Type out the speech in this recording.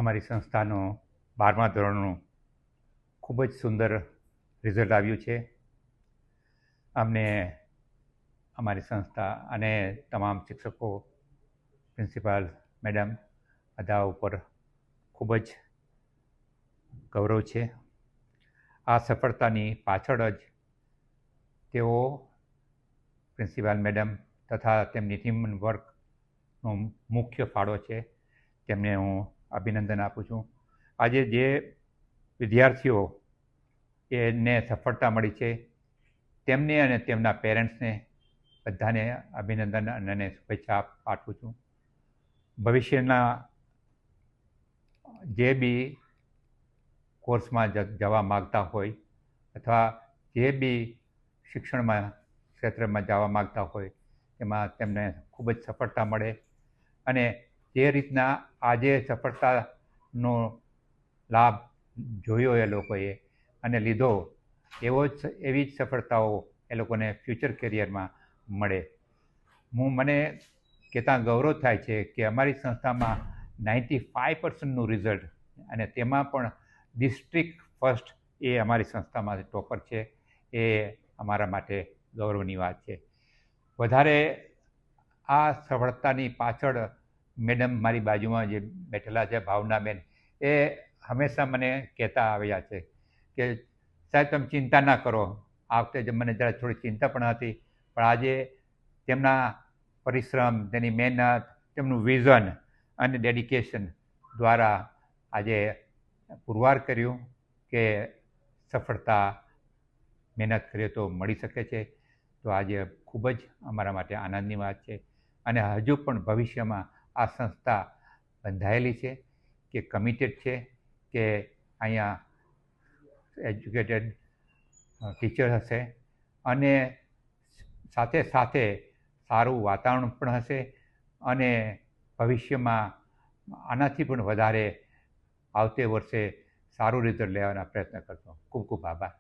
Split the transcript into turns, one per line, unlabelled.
અમારી સંસ્થાનું 12મા ધોરણનું ખૂબ જ સુંદર રિઝલ્ટ આવ્યું છે. અમને અમારી સંસ્થા અને તમામ શિક્ષકો, પ્રિન્સિપાલ મેડમ બધા ઉપર ખૂબ જ ગૌરવ છે. આ સફળતાની પાછળ જ તેઓ પ્રિન્સિપાલ મેડમ તથા તેમની ટીમ વર્કનો મુખ્ય ફાળો છે. તેમને હું અભિનંદન આપું છું. આજે જે વિદ્યાર્થીઓ એને સફળતા મળી છે તેમને અને તેમના પેરેન્ટ્સને બધાને અભિનંદન અને શુભેચ્છા પાઠવું છું. ભવિષ્યના જે બી કોર્સમાં જવા માગતા હોય અથવા જે બી શિક્ષણમાં ક્ષેત્રમાં જવા માગતા હોય તેમાં તેમને ખૂબ જ સફળતા મળે અને જે રીતના આજે સફળતાનો લાભ જોયો એ લોકોએ અને લીધો એવી જ સફળતાઓ એ લોકોને ફ્યુચર કેરિયરમાં મળે. મને કહેતાં ગૌરવ થાય છે કે અમારી સંસ્થામાં 95%નું રિઝલ્ટ અને તેમાં પણ ડિસ્ટ્રિક્ટ ફર્સ્ટ એ અમારી સંસ્થામાંથી ટોપર છે. એ અમારા માટે ગૌરવની વાત છે. વધારે આ સફળતાની પાછળ મેડમ મારી બાજુમાં જે બેઠેલા છે ભાવનાબેન, એ હંમેશા મને કહેતા આવ્યા છે કે સાહેબ તમે ચિંતા ના કરો. આ વખતે મને જરા થોડી ચિંતા પણ હતી, પણ આજે તેમના પરિશ્રમ, તેની મહેનત, તેમનું વિઝન અને ડેડિકેશન દ્વારા આજે પુરવાર કર્યું કે સફળતા મહેનત કરીએ તો મળી શકે છે. તો આજે ખૂબ જ અમારા માટે આનંદની વાત છે અને હજુ પણ ભવિષ્યમાં આ સંસ્થા બંધાયેલી છે કે કમિટેડ છે કે અહીંયા એજ્યુકેટેડ ટીચર હશે અને સાથે સાથે સારું વાતાવરણ પણ હશે અને ભવિષ્યમાં આનાથી પણ વધારે આવતે વર્ષે સારું રિઝલ્ટ લેવાના પ્રયત્ન કરશો. ખૂબ ખૂબ આભાર.